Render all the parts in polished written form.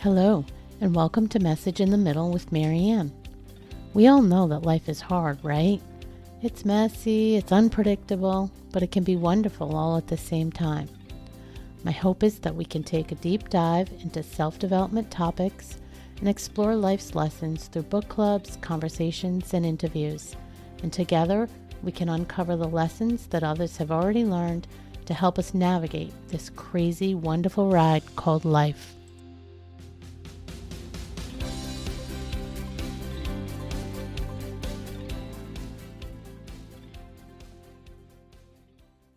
Hello, and welcome to Message in the Middle with Marianne. We all know that life is hard, right? It's messy, it's unpredictable, but it can be wonderful all at the same time. My hope is that we can take a deep dive into self-development topics and explore life's lessons through book clubs, conversations, and interviews. And together, we can uncover the lessons that others have already learned to help us navigate this crazy, wonderful ride called life.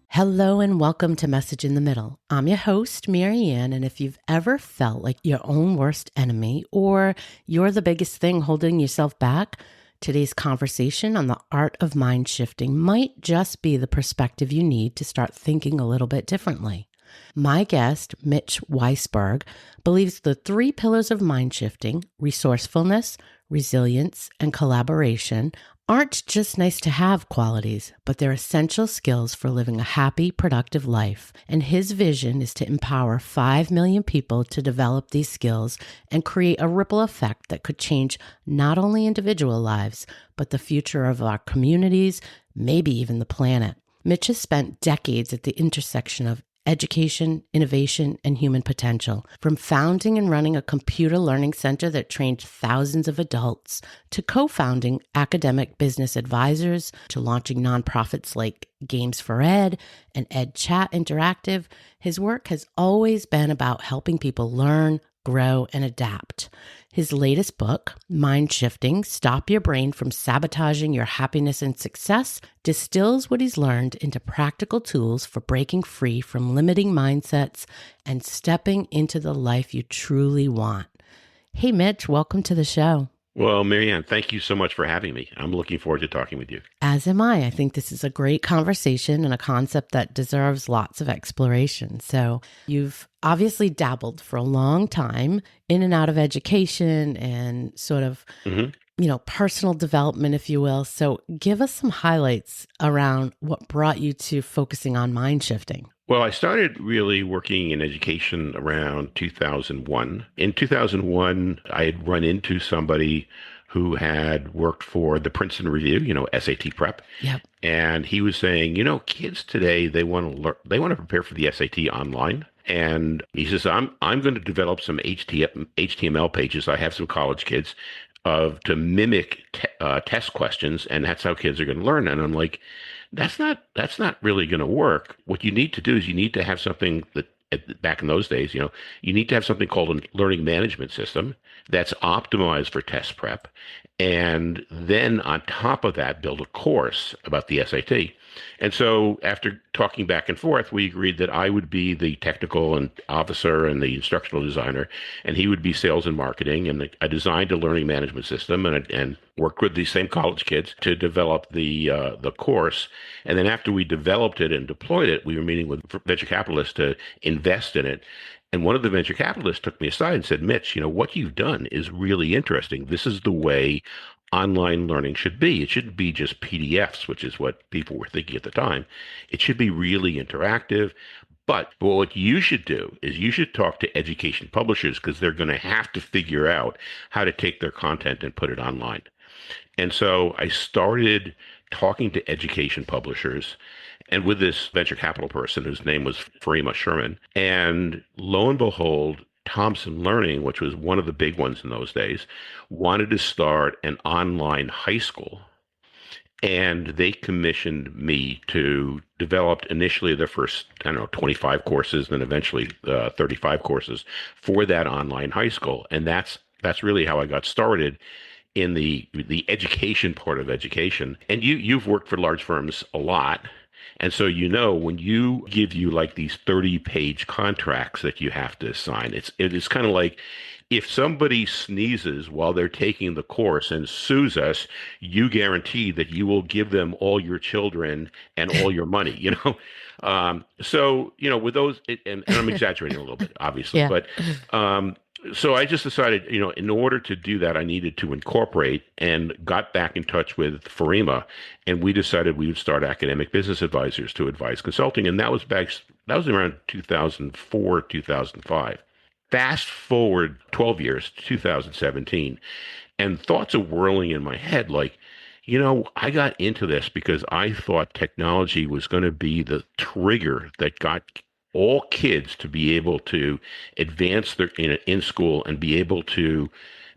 Hello and welcome to Message in the Middle. I'm your host, Marianne, and if you've ever felt like your own worst enemy or you're the biggest thing holding yourself back, today's conversation on the art of mind shifting might just be the perspective you need to start thinking a little bit differently. My guest, Mitch Weisburgh, believes the three pillars of mind shifting, resourcefulness, resilience, and collaboration, aren't just nice to have qualities, but they're essential skills for living a happy, productive life. And his vision is to empower 5 million people to develop these skills and create a ripple effect that could change not only individual lives, but the future of our communities, maybe even the planet. Mitch has spent decades at the intersection of education, innovation, and human potential. From founding and running a computer learning center that trained thousands of adults, to co-founding academic business advisors, to launching nonprofits like Games for Ed and Ed Chat Interactive, his work has always been about helping people learn, grow, and adapt. His latest book, MindShifting, Stop Your Brain from Sabotaging Your Happiness and Success, distills what he's learned into practical tools for breaking free from limiting mindsets and stepping into the life you truly want. Hey, Mitch, welcome to the show. Well, Marianne, thank you so much for having me. I'm looking forward to talking with you. As am I. I think this is a great conversation and a concept that deserves lots of exploration. So you've obviously dabbled for a long time in and out of education and sort of, personal development, if you will. So give us some highlights around what brought you to focusing on mind shifting. Well, I started really working in education around 2001. In 2001, I had run into somebody who had worked for the Princeton Review, SAT prep. Yep. And he was saying, kids today, they want to learn, they want to prepare for the SAT online. And he says, I'm going to develop some HTML pages. I have some college kids to mimic test questions, and that's how kids are going to learn. And I'm like, that's not really going to work. What you need to do is you need to have something that back in those days, you need to have something called a learning management system that's optimized for test prep. And then on top of that, build a course about the SAT. And so after talking back and forth, we agreed that I would be the technical and officer and the instructional designer, and he would be sales and marketing. And I designed a learning management system and worked with these same college kids to develop the course. And then after we developed it and deployed it, we were meeting with venture capitalists to invest in it. And one of the venture capitalists took me aside and said, Mitch, what you've done is really interesting. This is the way online learning should be. It shouldn't be just PDFs, which is what people were thinking at the time. It should be really interactive. But what you should do is you should talk to education publishers, because they're going to have to figure out how to take their content and put it online. And so I started talking to education publishers and with this venture capital person whose name was Farima Sherman. And lo and behold, Thompson Learning, which was one of the big ones in those days, wanted to start an online high school. And they commissioned me to develop initially their first, 25 courses, then eventually 35 courses for that online high school. And that's really how I got started in the education part of education. And you've worked for large firms a lot. And so, when you give you like these 30-page contracts that you have to sign, it's kind of like if somebody sneezes while they're taking the course and sues us, you guarantee that you will give them all your children and all your money, So, with those, and I'm exaggerating a little bit, obviously, Yeah. but so I just decided, in order to do that, I needed to incorporate, and got back in touch with Farima, and we decided we would start academic business advisors to advise consulting. And that was around 2004, 2005. Fast forward 12 years, 2017, and thoughts are whirling in my head like, I got into this because I thought technology was going to be the trigger that got all kids to be able to advance their in school and be able to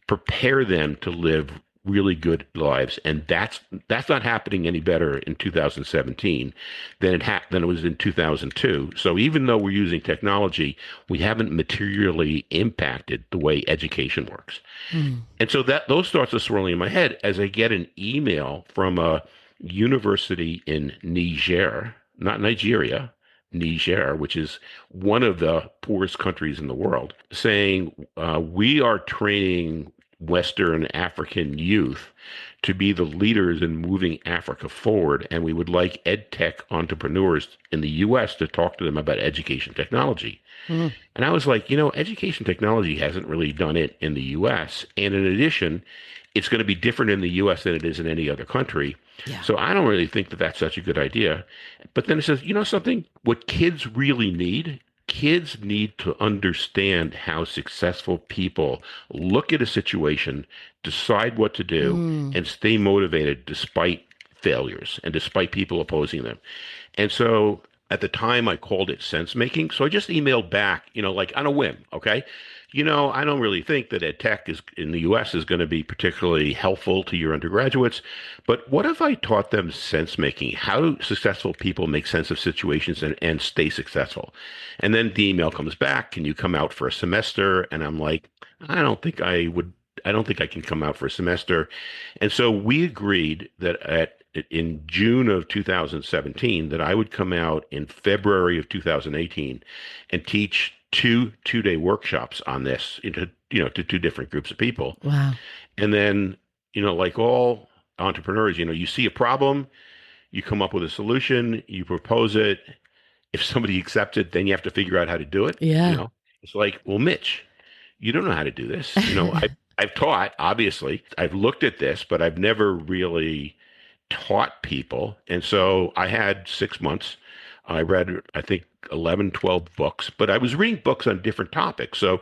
prepare them to live really good lives. And that's not happening any better in 2017 than it was in 2002. So even though we're using technology, we haven't materially impacted the way education works. Mm. And so that those thoughts are swirling in my head as I get an email from a university in Niger, not Nigeria, Niger, which is one of the poorest countries in the world, saying we are training Western African youth to be the leaders in moving Africa forward, and we would like ed tech entrepreneurs in the U.S. to talk to them about education technology. Mm. And I was like, education technology hasn't really done it in the US. And in addition, it's going to be different in the US than it is in any other country. Yeah. So I don't really think that that's such a good idea. But then it says, something, what kids need to understand how successful people look at a situation, decide what to do, Mm. and stay motivated despite failures and despite people opposing them. And so at the time, I called it sense making. So I just emailed back, like on a whim. Okay. I don't really think that ed tech is in the US is going to be particularly helpful to your undergraduates. But what if I taught them sense making? How do successful people make sense of situations and stay successful? And then the email comes back. Can you come out for a semester? And I'm like, I don't think I would. I don't think I can come out for a semester. And so we agreed that in June of 2017 that I would come out in February of 2018 and teach two-day workshops on this to two different groups of people. Wow. And then, like all entrepreneurs, you see a problem, you come up with a solution, you propose it. If somebody accepts it, then you have to figure out how to do it. Yeah. It's like, well, Mitch, you don't know how to do this. I've taught, obviously. I've looked at this, but I've never really taught people. And so I had 6 months. I read, I think, 11, 12 books, but I was reading books on different topics. So,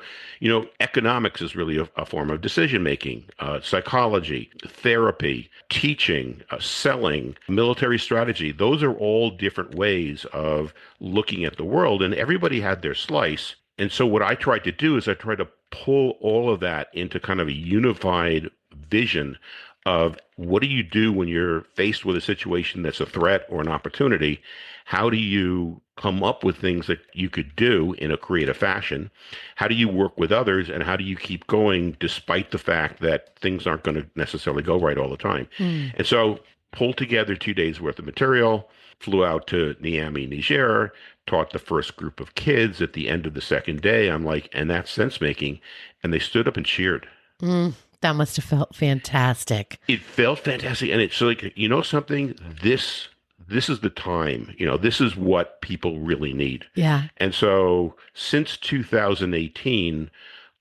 economics is really a form of decision making, psychology, therapy, teaching, selling, military strategy. Those are all different ways of looking at the world, and everybody had their slice. And so what I tried to do is I tried to pull all of that into kind of a unified vision of what do you do when you're faced with a situation that's a threat or an opportunity? How do you come up with things that you could do in a creative fashion? How do you work with others? And how do you keep going despite the fact that things aren't going to necessarily go right all the time? Mm. And so pulled together 2 days worth of material, flew out to Niamey, Niger, taught the first group of kids. At the end of the second day, I'm like, and that's sense making. And they stood up and cheered. Mm. That must have felt fantastic. It felt fantastic. And it's like, something, this is the time, this is what people really need. Yeah. And so since 2018,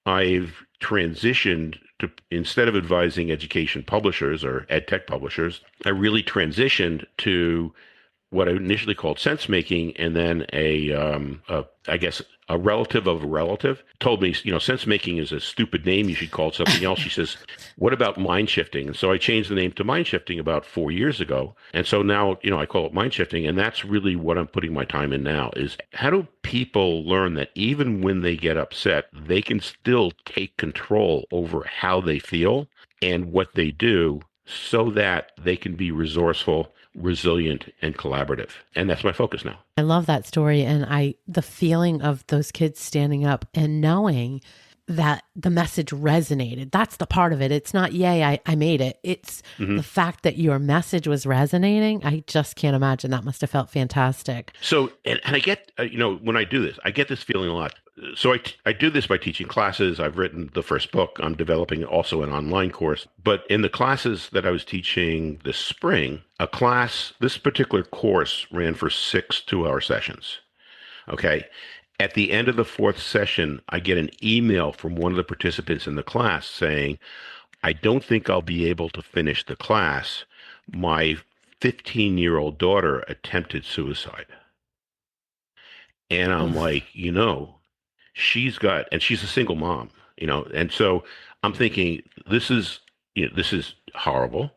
I've transitioned to, instead of advising education publishers or ed tech publishers, I really transitioned to what I initially called sense making, and then I guess a relative of a relative told me, sense making is a stupid name. You should call it something else. She says, what about mind shifting? And so I changed the name to mind shifting about 4 years ago. And so now, I call it mind shifting. And that's really what I'm putting my time in now is how do people learn that even when they get upset, they can still take control over how they feel and what they do so that they can be resourceful, resilient, and collaborative. And that's my focus now. I love that story. And the feeling of those kids standing up and knowing that the message resonated. That's the part of it. It's not, yay, I made it. It's the fact that your message was resonating. I just can't imagine. That must have felt fantastic. So, and I get, when I do this, I get this feeling a lot. So I do this by teaching classes. I've written the first book. I'm developing also an online course. But in the classes that I was teaching this spring, this particular course ran for 6 2-hour sessions. Okay. At the end of the 4th session, I get an email from one of the participants in the class saying, I don't think I'll be able to finish the class. My 15-year-old daughter attempted suicide. And I'm like, and she's a single mom, and so I'm thinking, this is horrible.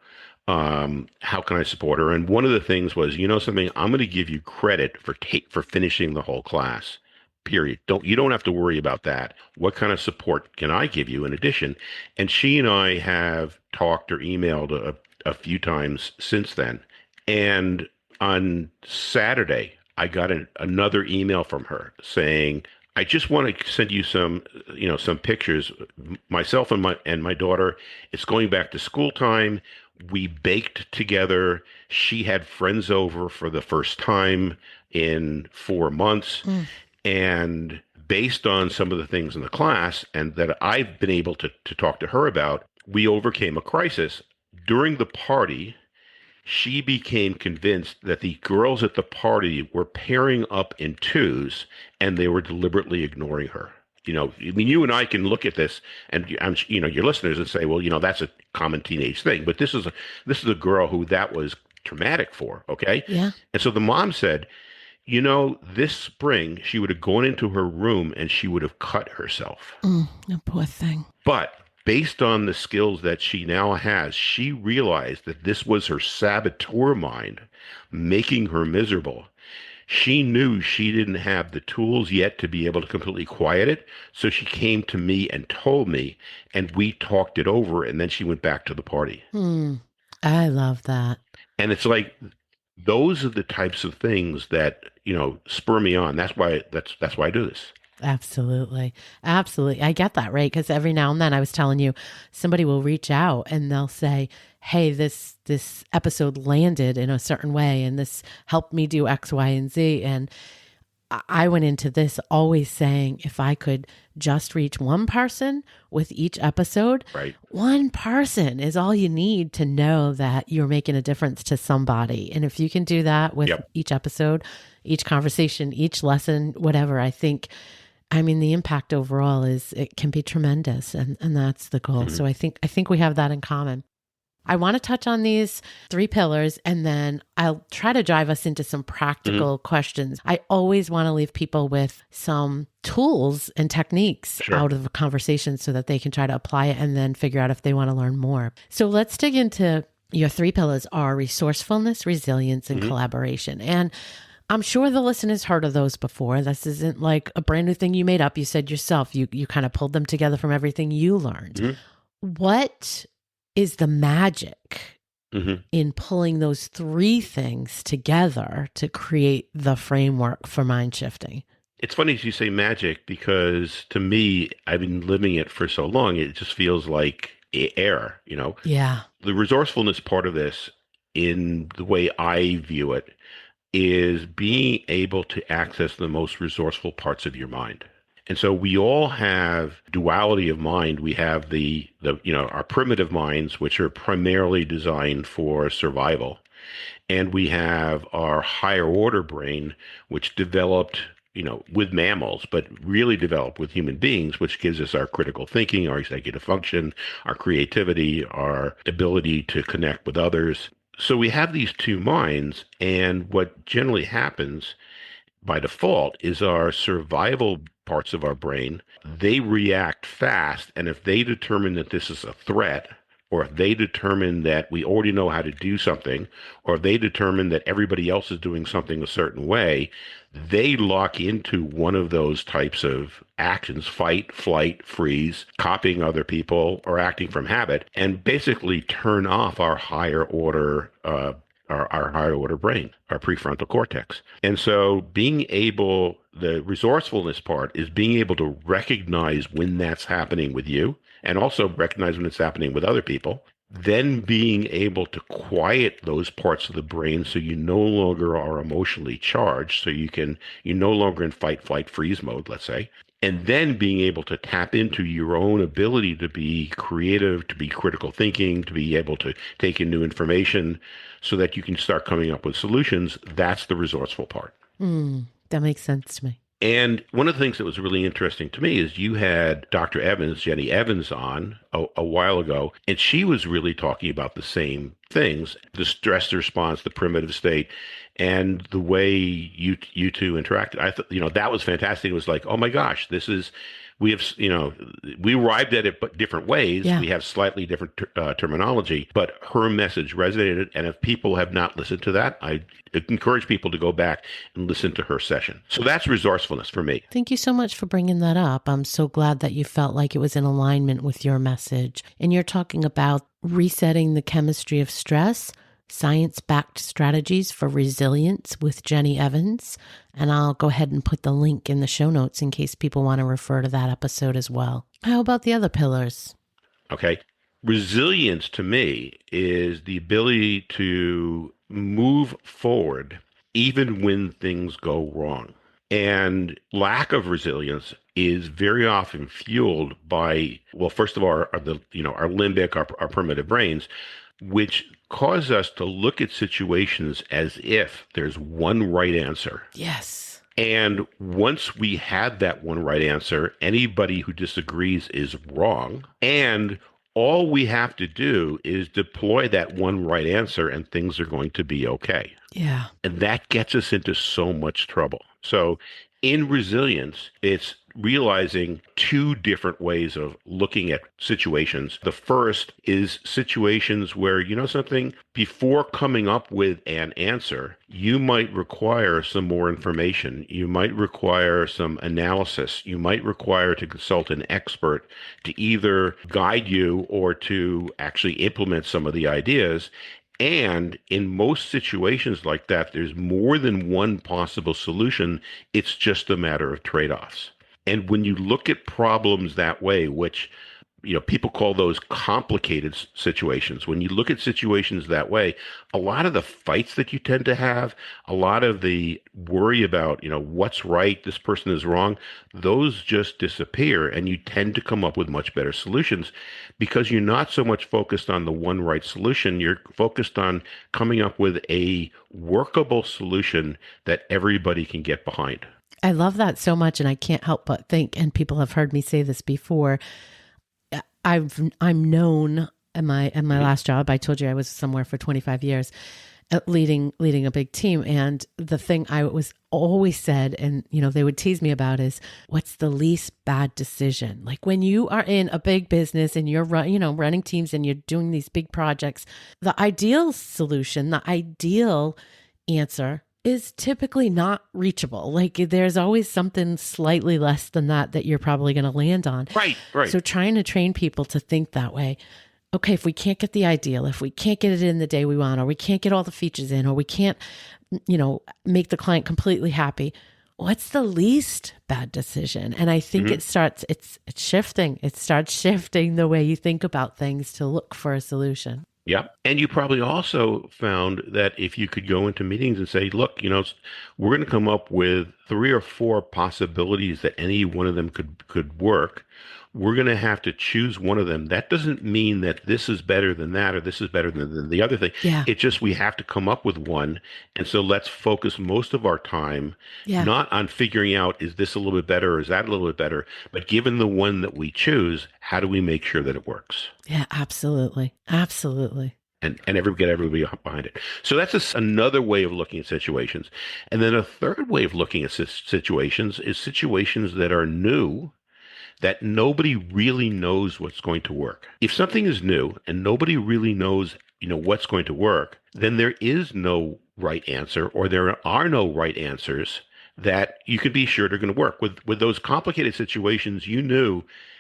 How can I support her? And one of the things was, something, I'm going to give you credit for finishing the whole class. Period. You don't have to worry about that. What kind of support can I give you in addition? And she and I have talked or emailed a few times since then. And on Saturday, I got another email from her saying, I just want to send you some pictures. Myself and my daughter, it's going back to school time. We baked together. She had friends over for the first time in 4 months. And based on some of the things in the class and that I've been able to talk to her about, we overcame a crisis. During the party, she became convinced that the girls at the party were pairing up in twos and they were deliberately ignoring her. I mean, you and I can look at this and, your listeners and say, well, that's a common teenage thing. But this is a girl who that was traumatic for. Okay. Yeah. And so the mom said, this spring she would have gone into her room and she would have cut herself. The poor thing. But based on the skills that she now has, she realized that this was her saboteur mind making her miserable. She knew she didn't have the tools yet to be able to completely quiet it. So she came to me and told me, and we talked it over, and then she went back to the party. I love that. And it's like, those are the types of things that, spur me on. That's why I do this. Absolutely. Absolutely. I get that, right? Because every now and then I was telling you, somebody will reach out and they'll say, hey, this episode landed in a certain way and this helped me do X, Y, and Z. And I went into this always saying, if I could just reach one person with each episode, right. One person is all you need to know that you're making a difference to somebody. And if you can do that with each episode, each conversation, each lesson, whatever, the impact overall it can be tremendous. And that's the goal. So I think we have that in common. I want to touch on these 3 pillars and then I'll try to drive us into some practical questions. I always want to leave people with some tools and techniques out of a conversation so that they can try to apply it and then figure out if they want to learn more. So let's dig into your 3 pillars are resourcefulness, resilience, and collaboration. And I'm sure the listeners heard of those before. This isn't like a brand new thing you made up. You said yourself, you kind of pulled them together from everything you learned. What is the magic in pulling those 3 things together to create the framework for mind shifting? It's funny you say magic because to me, I've been living it for so long, it just feels like air, Yeah. The resourcefulness part of this, in the way I view it, is being able to access the most resourceful parts of your mind. And so we all have duality of mind. We have the our primitive minds, which are primarily designed for survival. And we have our higher order brain, which developed, with mammals, but really developed with human beings, which gives us our critical thinking, our executive function, our creativity, our ability to connect with others. So we have these 2 minds, and what generally happens by default is our survival parts of our brain, they react fast. And if they determine that this is a threat, or if they determine that we already know how to do something, or if they determine that everybody else is doing something a certain way, they lock into one of those types of actions: fight, flight, freeze, copying other people, or acting from habit, and basically turn off our higher order our higher order brain, our prefrontal cortex. And so the resourcefulness part is being able to recognize when that's happening with you and also recognize when it's happening with other people. Then being able to quiet those parts of the brain so you no longer are emotionally charged, so you're no longer in fight, flight, freeze mode, let's say. And then being able to tap into your own ability to be creative, to be critical thinking, to be able to take in new information so that you can start coming up with solutions. That's the resourceful part. That makes sense to me. And one of the things that was really interesting to me is you had Dr. Evans, Jenny Evans, on a while ago, and she was really talking about the same things, the stress response, the primitive state, and the way you two interacted. I thought, that was fantastic. It was like, oh my gosh, we have, we arrived at it but different ways. Yeah. We have slightly different terminology, but her message resonated. And if people have not listened to that, I encourage people to go back and listen to her session. So that's resourcefulness for me. Thank you so much for bringing that up. I'm so glad that you felt like it was in alignment with your message. And you're talking about resetting the chemistry of stress, science-backed strategies for resilience with Jenny Evans. And I'll go ahead and put the link in the show notes in case people want to refer to that episode as well. How about the other pillars? Okay. Resilience to me is the ability to move forward even when things go wrong. And lack of resilience is very often fueled by, well, first of all, our limbic, our primitive brains, which cause us to look at situations as if there's one right answer. Yes. And once we have that one right answer, anybody who disagrees is wrong. And all we have to do is deploy that one right answer and things are going to be okay. Yeah. And that gets us into so much trouble. So in resilience, it's realizing two different ways of looking at situations. The first is situations where, something, before coming up with an answer, you might require some more information. You might require some analysis. You might require to consult an expert to either guide you or to actually implement some of the ideas. And in most situations like that, there's more than one possible solution. It's just a matter of trade-offs. And when you look at problems that way, which, people call those complicated situations. When you look at situations that way, a lot of the fights that you tend to have, a lot of the worry about, what's right, this person is wrong, those just disappear. And you tend to come up with much better solutions because you're not so much focused on the one right solution. You're focused on coming up with a workable solution that everybody can get behind. I love that so much. And I can't help but think, and people have heard me say this before, I'm known in my last job. I told you I was somewhere for 25 years, leading a big team. And the thing I was always said, and they would tease me about, is what's the least bad decision? Like when you are in a big business and you're running teams and you're doing these big projects, the ideal solution, the ideal answer is typically not reachable. Like there's always something slightly less than that you're probably going to land on. Right. So trying to train people to think that way. Okay, if we can't get the ideal, if we can't get it in the day we want, or we can't get all the features in, or we can't, make the client completely happy, what's the least bad decision? And I think it's shifting. It starts shifting the way you think about things to look for a solution. Yeah. And you probably also found that if you could go into meetings and say, look, we're going to come up with 3 or 4 possibilities that any one of them could work. We're going to have to choose one of them. That doesn't mean that this is better than that or this is better than the other thing. Yeah. It's just we have to come up with one. And so let's focus most of our time not on figuring out, is this a little bit better or is that a little bit better? But given the one that we choose, how do we make sure that it works? Yeah, absolutely. Absolutely. And get everybody behind it. So that's another way of looking at situations. And then a third way of looking at situations is situations that are new, that nobody really knows what's going to work. If something is new and nobody really knows, what's going to work, then there is no right answer, or there are no right answers that you can be sure they're going to work. With those complicated situations,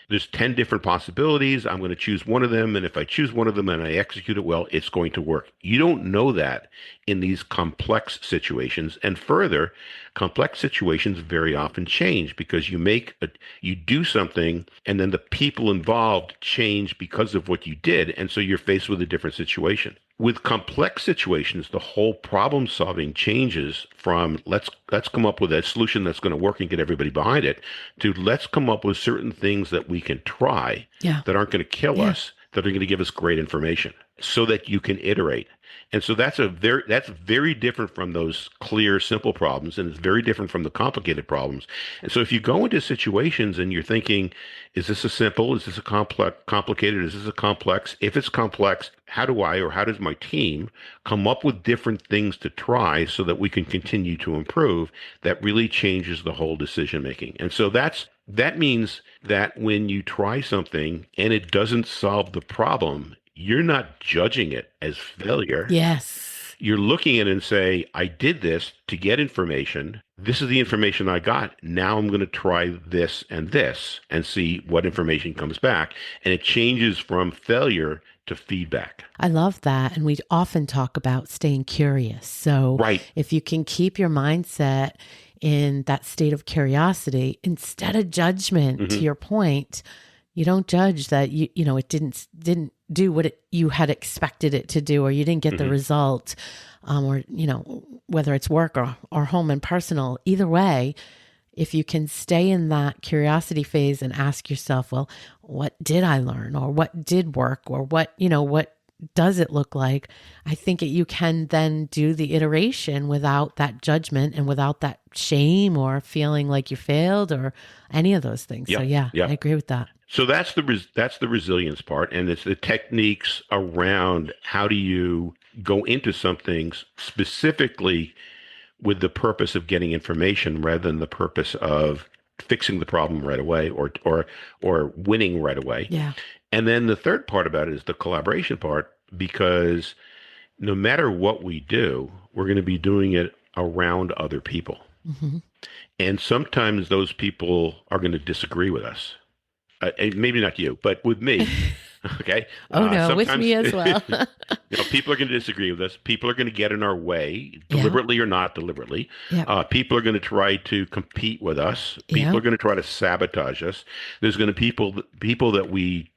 there's 10 different possibilities. I'm going to choose one of them. And if I choose one of them and I execute it well, it's going to work. You don't know that in these complex situations. And further, complex situations very often change because you do something and then the people involved change because of what you did. And so you're faced with a different situation. With complex situations, the whole problem solving changes from let's come up with a solution that's going to work and get everybody behind it to let's come up with certain things that we can try that aren't going to kill us, that are going to give us great information so that you can iterate. And so that's very different from those clear, simple problems, and it's very different from the complicated problems. And so if you go into situations and you're thinking, is this a simple? Is this a complicated? Is this a complex? If it's complex, how do I or how does my team come up with different things to try so that we can continue to improve? That really changes the whole decision making. And so that means that when you try something and it doesn't solve the problem, you're not judging it as failure. Yes. You're looking at it and say, I did this to get information. This is the information I got. Now I'm going to try this and see what information comes back. And it changes from failure to feedback. I love that. And we often talk about staying curious. So Right. if you can keep your mindset in that state of curiosity instead of judgment, to your point, you don't judge that it didn't do what you had expected it to do, or you didn't get the result, or whether it's work or home and personal. Either way, if you can stay in that curiosity phase and ask yourself, well, what did I learn, or what did work, or what does it look like? I think you can then do the iteration without that judgment and without that shame or feeling like you failed or any of those things. So I agree with that. So that's the resilience part, and it's the techniques around how do you go into something specifically with the purpose of getting information rather than the purpose of fixing the problem right away or winning right away. Yeah. And then the third part about it is the collaboration part, because no matter what we do, we're going to be doing it around other people. And sometimes those people are going to disagree with us. Maybe not you, but with me. Okay. With me as well. People are going to disagree with us. People are going to get in our way, deliberately or not deliberately. People are going to try to compete with us. People are going to try to sabotage us. There's going to be people that we,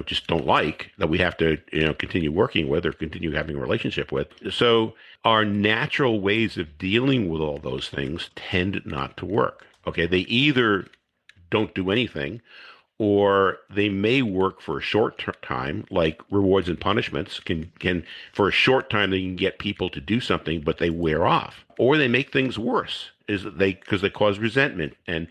just don't like, that we have to, continue working with or continue having a relationship with. So our natural ways of dealing with all those things tend not to work. Okay. They either don't do anything, or they may work for a short time, like rewards and punishments can for a short time, they can get people to do something, but they wear off, or they make things worse because they cause resentment. And,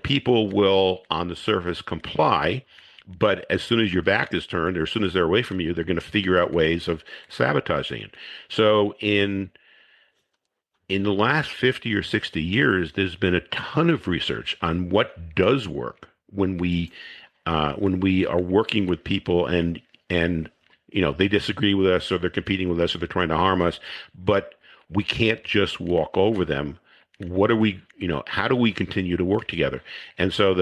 people will on the surface comply, but as soon as your back is turned or as soon as they're away from you, they're going to figure out ways of sabotaging it. So in the last 50 or 60 years, there's been a ton of research on what does work when we are working with people and they disagree with us, or they're competing with us, or they're trying to harm us, but we can't just walk over them. What are we, how do we continue to work together? And so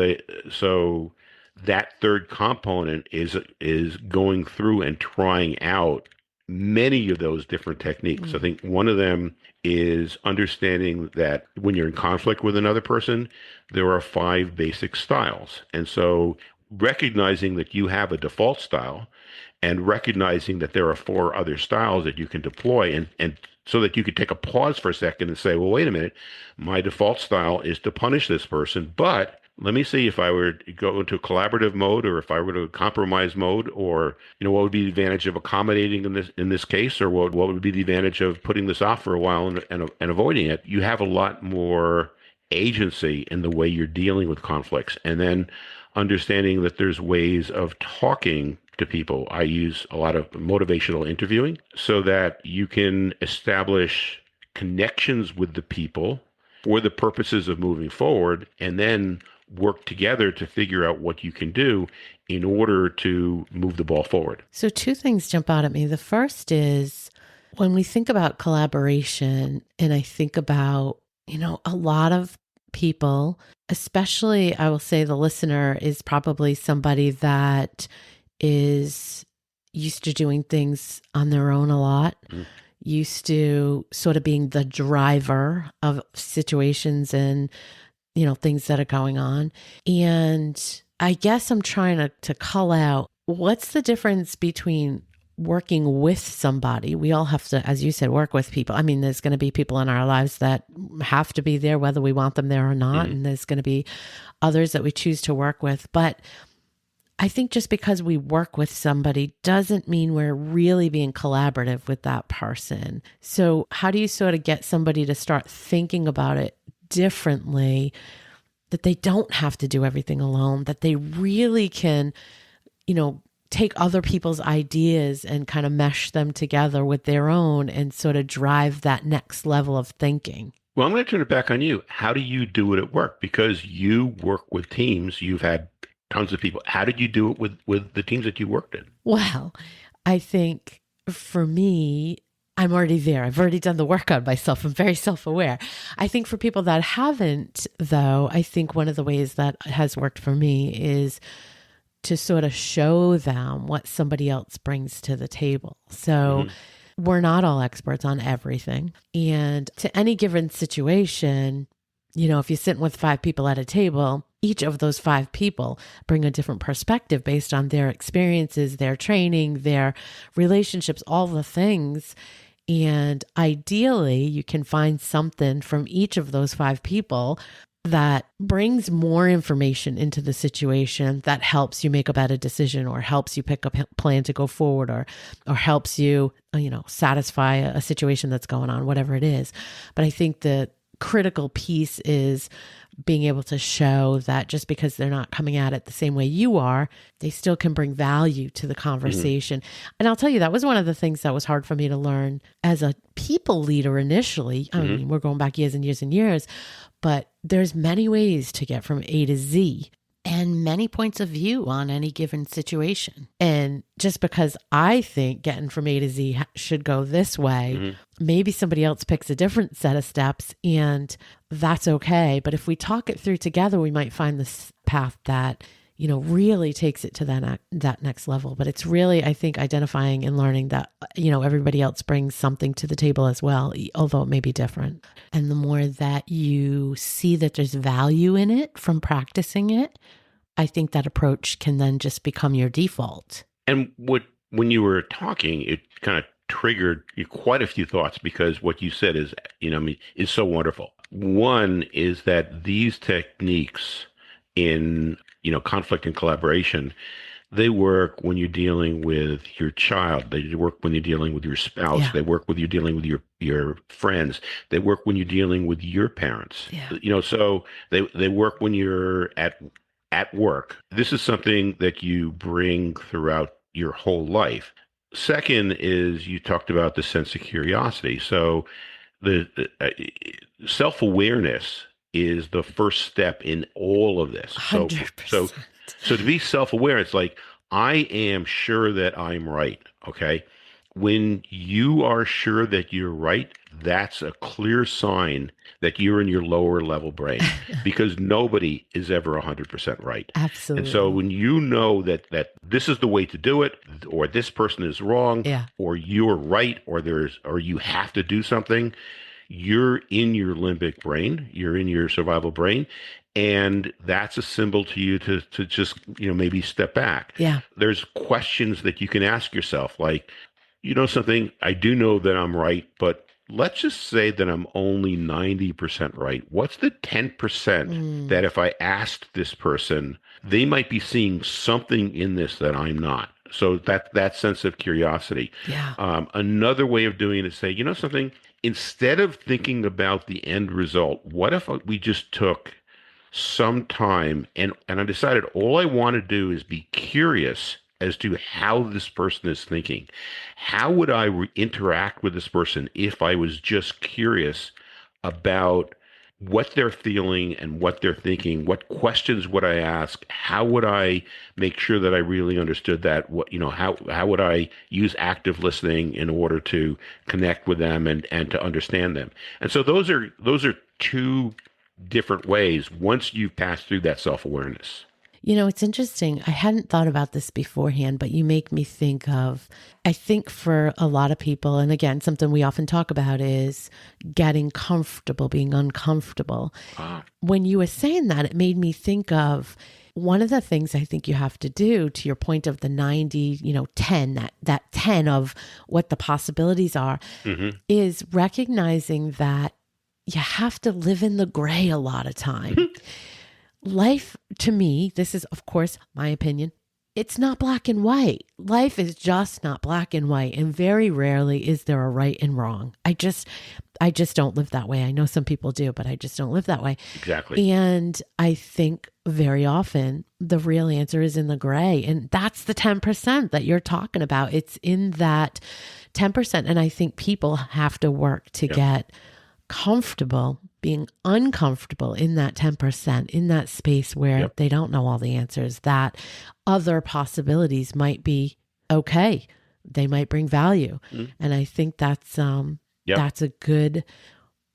that third component is going through and trying out many of those different techniques. I think one of them is understanding that when you're in conflict with another person, there are 5 basic styles. And so recognizing that you have a default style and recognizing that there are 4 other styles that you can deploy, and so that you could take a pause for a second and say, well, wait a minute, my default style is to punish this person, but let me see if I were to go into a collaborative mode, or if I were to compromise mode, or what would be the advantage of accommodating in this case, or what would be the advantage of putting this off for a while and avoiding it. You have a lot more agency in the way you're dealing with conflicts, and then understanding that there's ways of talking to people. I use a lot of motivational interviewing so that you can establish connections with the people for the purposes of moving forward, and then work together to figure out what you can do in order to move the ball forward. So 2 things jump out at me. The first is when we think about collaboration, and I think about, a lot of people, especially I will say the listener is probably somebody that is used to doing things on their own a lot, used to sort of being the driver of situations and things that are going on. And I guess I'm trying to call out, what's the difference between working with somebody? We all have to, as you said, work with people. I mean, there's going to be people in our lives that have to be there, whether we want them there or not. And there's going to be others that we choose to work with. But I think just because we work with somebody doesn't mean we're really being collaborative with that person. So how do you sort of get somebody to start thinking about it differently, that they don't have to do everything alone, that they really can, take other people's ideas and kind of mesh them together with their own and sort of drive that next level of thinking? Well, I'm going to turn it back on you. How do you do it at work? Because you work with teams. You've had tons of people. How did you do it with the teams that you worked in? Well, I think for me, I'm already there. I've already done the work on myself. I'm very self-aware. I think for people that haven't, though, I think one of the ways that has worked for me is to sort of show them what somebody else brings to the table. So we're not all experts on everything. And to any given situation, if you're sitting with 5 people at a table, each of those 5 people bring a different perspective based on their experiences, their training, their relationships, all the things. And ideally, you can find something from each of those 5 people that brings more information into the situation that helps you make a better decision, or helps you pick a plan to go forward, or helps you, satisfy a situation that's going on, whatever it is. But I think the critical piece is being able to show that just because they're not coming at it the same way you are, they still can bring value to the conversation. And I'll tell you, that was one of the things that was hard for me to learn as a people leader initially. I mean, we're going back years and years and years, but there's many ways to get from A to Z and many points of view on any given situation. And just because I think getting from A to Z should go this way, maybe somebody else picks a different set of steps, and that's okay. But if we talk it through together, we might find this path that, really takes it to that next level. But it's really, I think, identifying and learning that, everybody else brings something to the table as well, although it may be different. And the more that you see that there's value in it from practicing it, I think that approach can then just become your default. And when you were talking, it kind of triggered quite a few thoughts, because what you said is, is so wonderful. One is that these techniques in, conflict and collaboration, they work when you're dealing with your child. They work when you're dealing with your spouse. Yeah. They work when you're dealing with your friends. They work when you're dealing with your parents. Yeah. So they work when you're at work. This is something that you bring throughout your whole life. Second is, you talked about the sense of curiosity. So the self-awareness is the first step in all of this. 100%. So to be self-aware, it's like, I am sure that I'm right. Okay. When you are sure that you're right, that's a clear sign that you're in your lower level brain, because nobody is ever 100% right. Absolutely. And so when you know that this is the way to do it, or this person is wrong, or you're right, or you have to do something, you're in your limbic brain, you're in your survival brain. And that's a symbol to you to just, maybe step back. Yeah. There's questions that you can ask yourself, like, something, I do know that I'm right, but let's just say that I'm only 90% right. What's the 10% that if I asked this person, they might be seeing something in this that I'm not? So that sense of curiosity. Yeah. Another way of doing it is say, something, instead of thinking about the end result, what if we just took some time and I decided all I want to do is be curious as to how this person is thinking. How would I interact with this person if I was just curious about what they're feeling and what they're thinking? What questions would I ask? How would I make sure that I really understood that? How would I use active listening in order to connect with them and to understand them? And so those are 2 different ways once you've passed through that self-awareness. It's interesting. I hadn't thought about this beforehand, but you make me think of, I think for a lot of people, and again, something we often talk about is getting comfortable, being uncomfortable. When you were saying that, it made me think of one of the things I think you have to do, to your point of the 90, 10, that 10 of what the possibilities are, is recognizing that you have to live in the gray a lot of time. Life, to me, this is, of course, my opinion, it's not black and white. Life is just not black and white. And very rarely is there a right and wrong. I just don't live that way. I know some people do, but I just don't live that way. Exactly. And I think very often the real answer is in the gray. And that's the 10% that you're talking about. It's in that 10%. And I think people have to work to get comfortable being uncomfortable in that 10%, in that space where they don't know all the answers, that other possibilities might be okay. They might bring value. And I think that's a good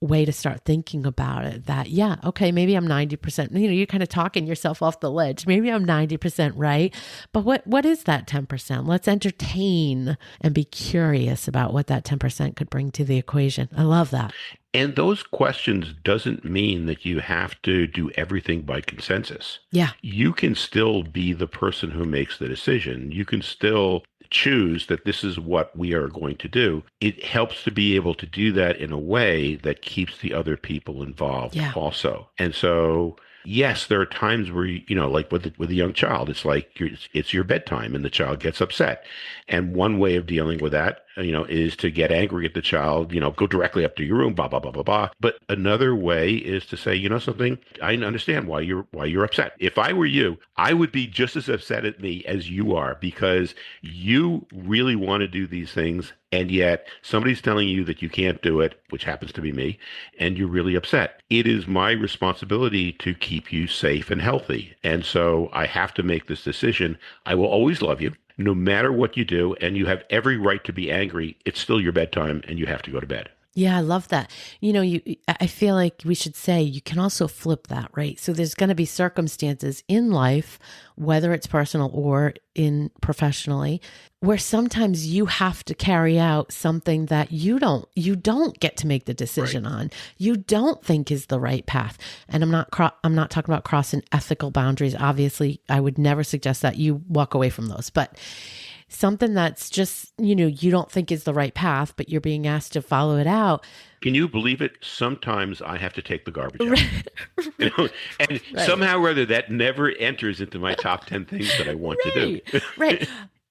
way to start thinking about it, that, okay, maybe I'm 90%, you're kind of talking yourself off the ledge. Maybe I'm 90% right. But what is that 10%? Let's entertain and be curious about what that 10% could bring to the equation. I love that. And those questions doesn't mean that you have to do everything by consensus. Yeah. You can still be the person who makes the decision. You can still choose that this is what we are going to do. It helps to be able to do that in a way that keeps the other people involved also. And so, yes, there are times where, like with a young child, it's like it's your bedtime and the child gets upset. And one way of dealing with that, is to get angry at the child, go directly up to your room, blah, blah, blah, blah, blah. But another way is to say, something, I understand why you're upset. If I were you, I would be just as upset at me as you are, because you really want to do these things. And yet somebody's telling you that you can't do it, which happens to be me, and you're really upset. It is my responsibility to keep you safe and healthy. And so I have to make this decision. I will always love you, no matter what you do, and you have every right to be angry. It's still your bedtime and you have to go to bed. Yeah, I love that. I feel like we should say you can also flip that, right? So there's going to be circumstances in life, whether it's personal or in professionally, where sometimes you have to carry out something that you don't get to make the decision on. You don't think is the right path. And I'm not talking about crossing ethical boundaries. Obviously, I would never suggest that you walk away from those, but something that's just, you don't think is the right path, but you're being asked to follow it out. Can you believe it? Sometimes I have to take the garbage out. And somehow or other that never enters into my top 10 things that I want to do.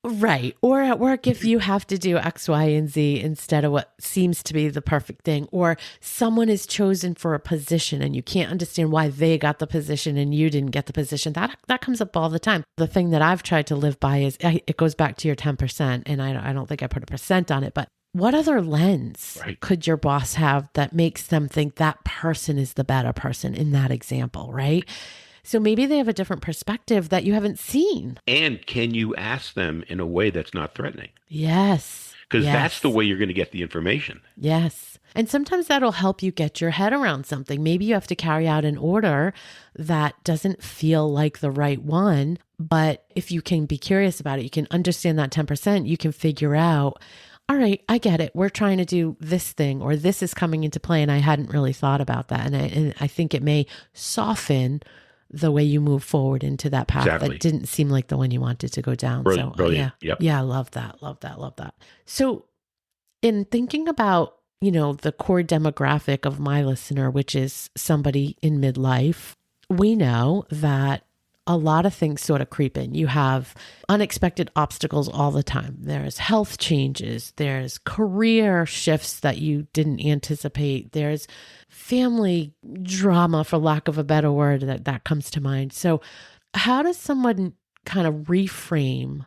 Right. Or at work, if you have to do X, Y, and Z instead of what seems to be the perfect thing, or someone is chosen for a position and you can't understand why they got the position and you didn't get the position, that comes up all the time. The thing that I've tried to live by is it goes back to your 10%. And I don't think I put a percent on it, but what other lens could your boss have that makes them think that person is the better person in that example, right? So maybe they have a different perspective that you haven't seen. And can you ask them in a way that's not threatening? Yes. Because that's the way you're going to get the information. Yes. And sometimes that'll help you get your head around something. Maybe you have to carry out an order that doesn't feel like the right one. But if you can be curious about it, you can understand that 10%, you can figure out, all right, I get it. We're trying to do this thing, or this is coming into play, and I hadn't really thought about that. And I think it may soften the way you move forward into that path that didn't seem like the one you wanted to go down. Brilliant. Yeah, I love that. Love that. Love that. So in thinking about, the core demographic of my listener, which is somebody in midlife, we know that a lot of things sort of creep in. You have unexpected obstacles all the time. There's health changes. There's career shifts that you didn't anticipate. There's family drama, for lack of a better word, that comes to mind. So how does someone kind of reframe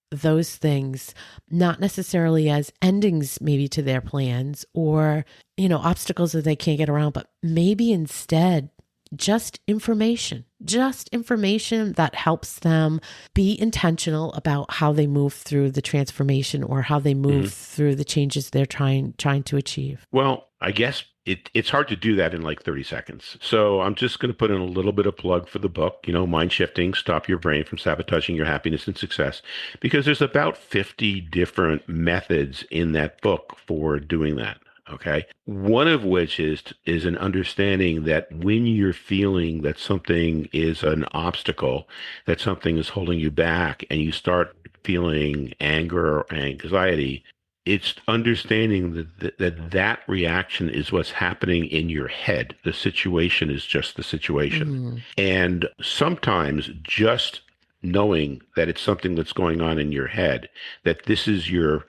those things, not necessarily as endings maybe to their plans or, obstacles that they can't get around, but maybe instead just information that helps them be intentional about how they move through the transformation or how they move through the changes they're trying to achieve? Well, I guess it's hard to do that in like 30 seconds. So I'm just going to put in a little bit of plug for the book, MindShifting, Stop Your Brain from Sabotaging Your Happiness and Success, because there's about 50 different methods in that book for doing that. Okay. One of which is an understanding that when you're feeling that something is an obstacle, that something is holding you back, and you start feeling anger or anxiety, it's understanding that reaction is what's happening in your head. The situation is just the situation. And sometimes just knowing that it's something that's going on in your head, that this is your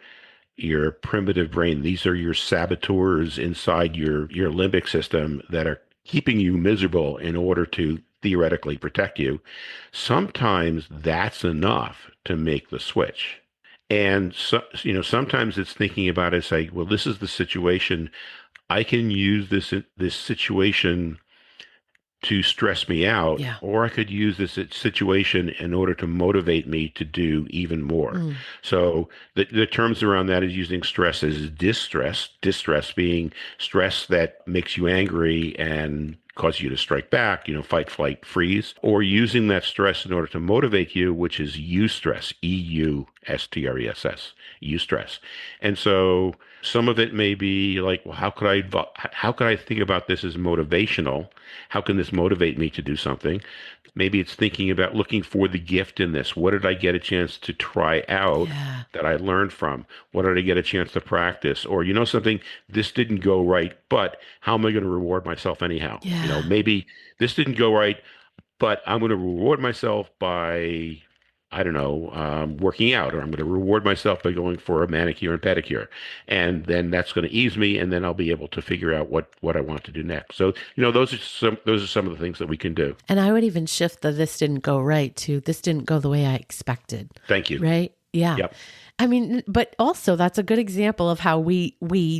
primitive brain. These are your saboteurs inside your limbic system that are keeping you miserable in order to theoretically protect you. Sometimes that's enough to make the switch. And so, sometimes it's thinking about it, say, well, this is the situation. I can use this situation to stress me out, Yeah. or I could use this situation in order to motivate me to do even more. Mm. So the terms around that is using stress as distress being stress that makes you angry and cause you to strike back, fight, flight, freeze, or using that stress in order to motivate you, which is eustress, eustress, eustress. And so some of it may be like, well, how could I think about this as motivational? How can this motivate me to do something? Maybe it's thinking about looking for the gift in this. What did I get a chance to try out Yeah. that I learned from? What did I get a chance to practice? Or, something, this didn't go right, but how am I going to reward myself anyhow? Yeah. Maybe this didn't go right, but I'm going to reward myself by, I don't know, working out, or I'm going to reward myself by going for a manicure and pedicure. And then that's going to ease me, and then I'll be able to figure out what I want to do next. So, those are some of the things that we can do. And I would even shift the this didn't go right to this didn't go the way I expected. Thank you. Right? Yeah. Yep. I mean, but also that's a good example of how we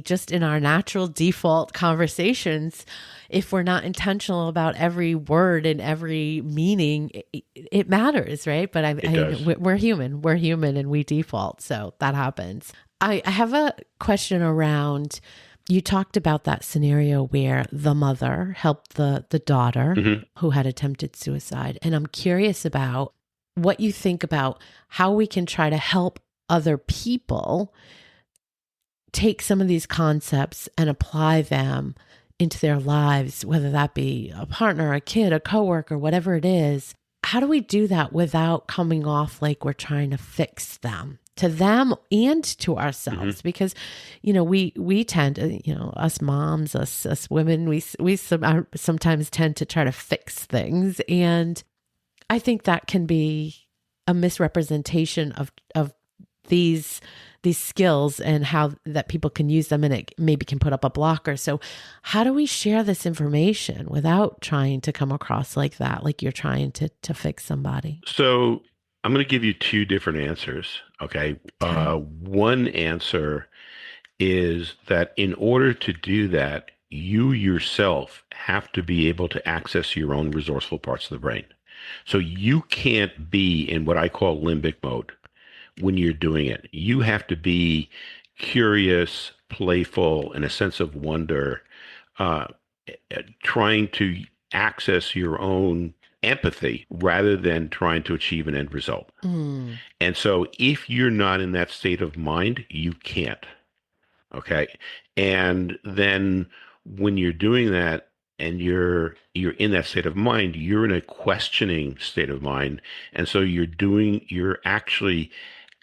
just in our natural default conversations, if we're not intentional about every word and every meaning, it matters, right? But It does. we're human and we default. So that happens. I have a question around, you talked about that scenario where the mother helped the daughter Mhm. who had attempted suicide. And I'm curious about what you think about how we can try to help other people take some of these concepts and apply them into their lives, whether that be a partner, a kid, a coworker, whatever it is. How do we do that without coming off like we're trying to fix them, to them and to ourselves? Because, we tend to, us moms, us women, we sometimes tend to try to fix things. And I think that can be a misrepresentation of these skills and how that people can use them, and it maybe can put up a blocker. So how do we share this information without trying to come across like that, like you're trying to fix somebody? So I'm going to give you two different answers. Okay. Okay. One answer is that in order to do that, you yourself have to be able to access your own resourceful parts of the brain. So you can't be in what I call limbic mode when you're doing it. You have to be curious, playful, and a sense of wonder, uh, trying to access your own empathy rather than trying to achieve an end result. Mm. And so if you're not in that state of mind, you can't. Okay. And then when you're doing that and you're in that state of mind, you're in a questioning state of mind. And so you're actually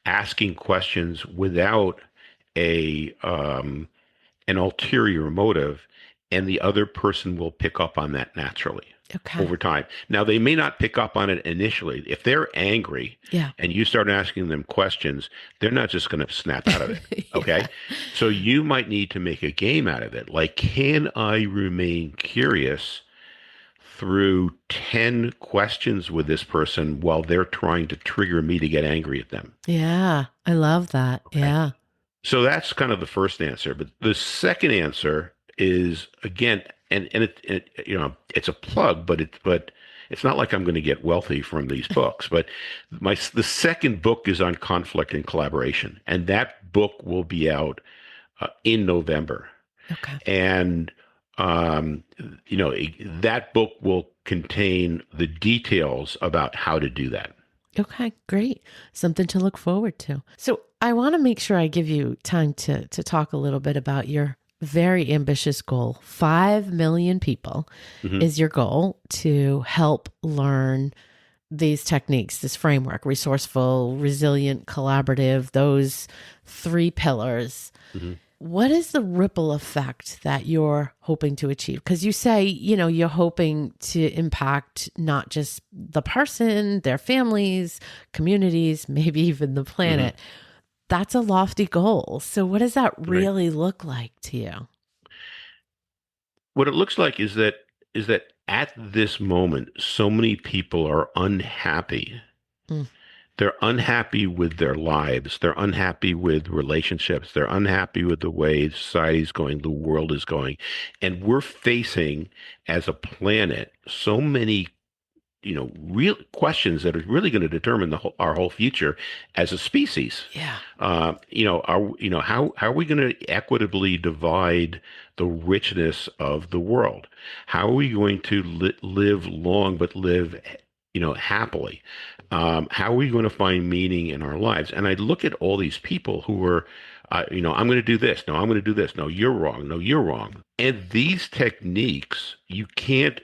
asking questions without a an ulterior motive, and the other person will pick up on that naturally Okay. over time. Now, they may not pick up on it initially. If they're angry Yeah. and you start asking them questions, they're not just going to snap out of it. Okay. Yeah. So you might need to make a game out of it. Like, can I remain curious through 10 questions with this person while they're trying to trigger me to get angry at them? Yeah. I love that. Okay. Yeah. So that's kind of the first answer. But the second answer is, again, and it's a plug, but it's not like I'm going to get wealthy from these books. But the second book is on conflict and collaboration, and that book will be out in November. Okay. And that book will contain the details about how to do that. Okay, great. Something to look forward to. So I want to make sure I give you time to talk a little bit about your very ambitious goal. 5 million people Mhm. is your goal to help learn these techniques, this framework, resourceful, resilient, collaborative, those 3 pillars. Mhm. what is the ripple effect that you're hoping to achieve? Because you say, you're hoping to impact not just the person, their families, communities, maybe even the Hmm. planet. That's a lofty goal. So what does that Right. really look like to you? What it looks like is that at this moment, so many people are unhappy. Mm, They're unhappy with their lives. They're unhappy with relationships. They're unhappy with the way society's going, the world is going. And we're facing, as a planet, so many, real questions that are really going to determine our whole future as a species. yeah. How are we going to equitably divide the richness of the world? How are we going to live long but live, happily? How are we going to find meaning in our lives? And I look at all these people who are, I'm going to do this. No, I'm going to do this. No, you're wrong. No, you're wrong. And these techniques, you can't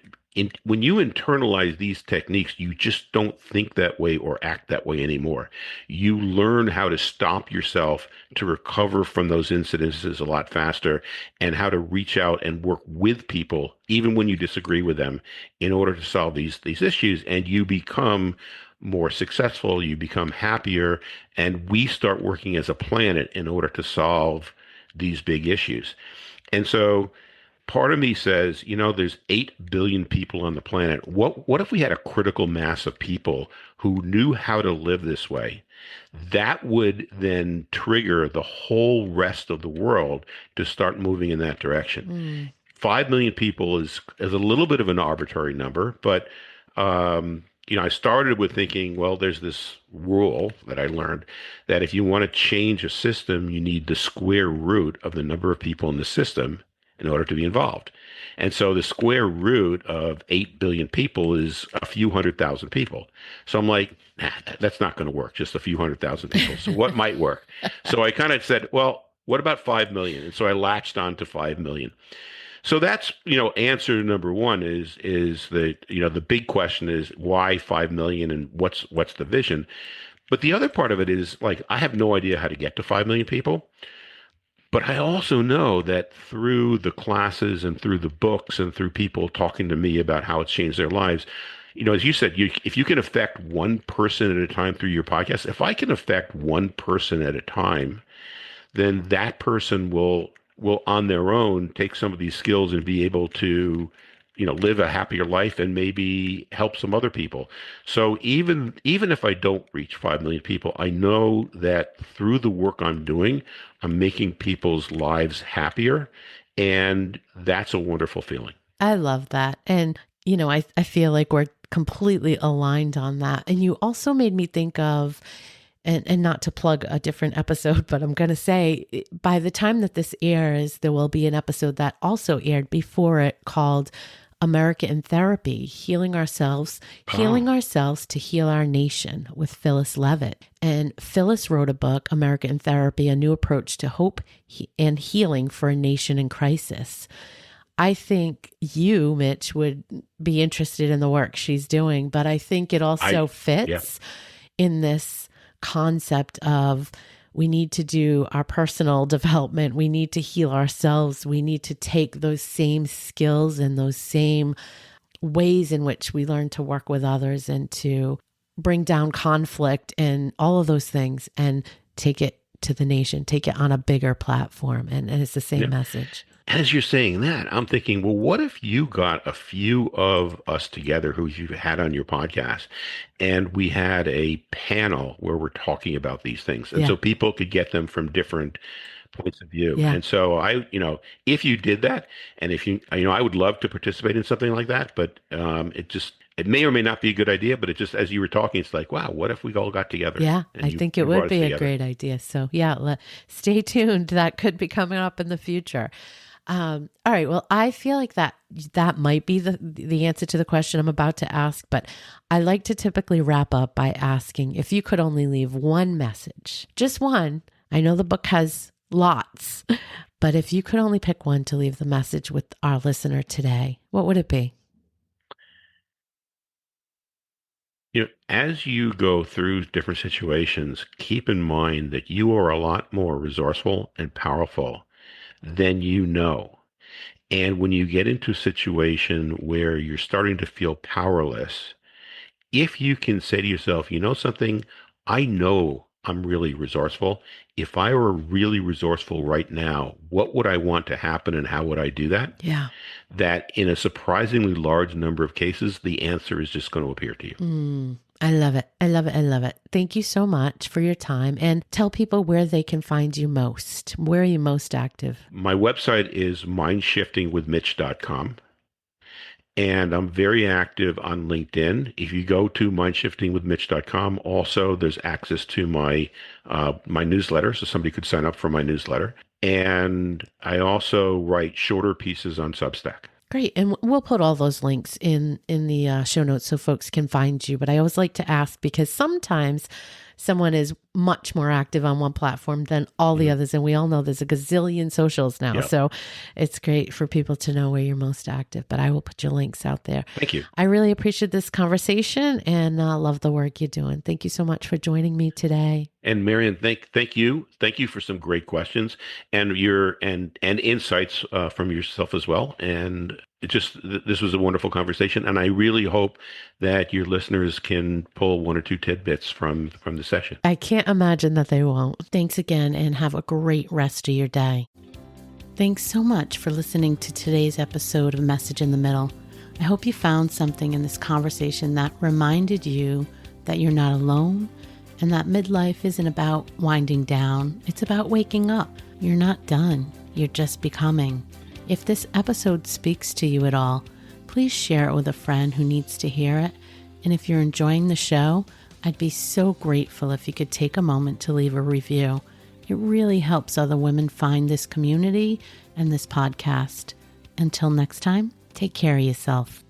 when you internalize these techniques, you just don't think that way or act that way anymore. You learn how to stop yourself to recover from those incidences a lot faster and how to reach out and work with people, even when you disagree with them, in order to solve these issues. And you become more successful, you become happier, and we start working as a planet in order to solve these big issues. And so, part of me says, there's 8 billion people on the planet. What if we had a critical mass of people who knew how to live this way? That would then trigger the whole rest of the world to start moving in that direction. Mm. 5 million people is a little bit of an arbitrary number, but I started with thinking, well, there's this rule that I learned that if you want to change a system, you need the square root of the number of people in the system in order to be involved. And so the square root of 8 billion people is a few 100,000 people. So I'm like, nah, that's not going to work, just a few 100,000 people. So what might work? So I kind of said, well, what about 5 million? And so I latched on to 5 million. So that's, answer number one is the big question is why 5 million and what's the vision? But the other part of it is like, I have no idea how to get to 5 million people. But I also know that through the classes and through the books and through people talking to me about how it's changed their lives, as you said, if you can affect one person at a time through your podcast, if I can affect one person at a time, then that person will on their own take some of these skills and be able to live a happier life and maybe help some other people. So even if I don't reach 5 million people, I know that through the work I'm doing, I'm making people's lives happier, and that's a wonderful feeling. I love that. And, I feel like we're completely aligned on that. And you also made me think of, and not to plug a different episode, but I'm going to say by the time that this airs, there will be an episode that also aired before it called America in Therapy, Oh, Healing Ourselves to Heal Our Nation with Phyllis Levitt. And Phyllis wrote a book, America in Therapy, A New Approach to Hope and Healing for a Nation in Crisis. I think you, Mitch, would be interested in the work she's doing, but I think it I also yeah. fits in this concept of we need to do our personal development. We need to heal ourselves. We need to take those same skills and those same ways in which we learn to work with others and to bring down conflict and all of those things and take it to the nation, take it on a bigger platform. And it's the same Yeah. message. As you're saying that, I'm thinking, well, what if you got a few of us together who you've had on your podcast and we had a panel where we're talking about these things? And Yeah. so people could get them from different points of view. Yeah. And so if you did that, and if I would love to participate in something like that, but it may or may not be a good idea, but it just, as you were talking, it's like, wow, what if we all got together Yeah, and I you, think it you brought would us be a together? great idea. So, yeah, stay tuned. That could be coming up in the future. All right. Well, I feel like that might be the answer to the question I'm about to ask, but I like to typically wrap up by asking if you could only leave one message, just one. I know the book has lots, but if you could only pick one to leave the message with our listener today, what would it be? As you go through different situations, keep in mind that you are a lot more resourceful and powerful then you know. And when you get into a situation where you're starting to feel powerless, if you can say to yourself, you know something, I know I'm really resourceful. If I were really resourceful right now, what would I want to happen and how would I do that? Yeah. That in a surprisingly large number of cases, the answer is just going to appear to you. I love it. I love it. I love it. Thank you so much for your time, and tell people where they can find you most. Where are you most active? My website is mindshiftingwithmitch.com. And I'm very active on LinkedIn. If you go to mindshiftingwithmitch.com, also there's access to my my newsletter, so somebody could sign up for my newsletter. And I also write shorter pieces on Substack. Great. And we'll put all those links in the show notes so folks can find you. But I always like to ask, because sometimes someone is much more active on one platform than all the others. And we all know there's a gazillion socials now. Yep. So it's great for people to know where you're most active. But I will put your links out there. Thank you. I really appreciate this conversation and love the work you're doing. Thank you so much for joining me today. And Marian, thank you for some great questions and your and insights from yourself as well. And this was a wonderful conversation, and I really hope that your listeners can pull one or two tidbits from the session. I can't imagine that they won't. Thanks again, and have a great rest of your day. Thanks so much for listening to today's episode of Message in the Middle. I hope you found something in this conversation that reminded you that you're not alone, and that midlife isn't about winding down. It's about waking up. You're not done. You're just becoming. If this episode speaks to you at all, please share it with a friend who needs to hear it. And if you're enjoying the show, I'd be so grateful if you could take a moment to leave a review. It really helps other women find this community and this podcast. Until next time, take care of yourself.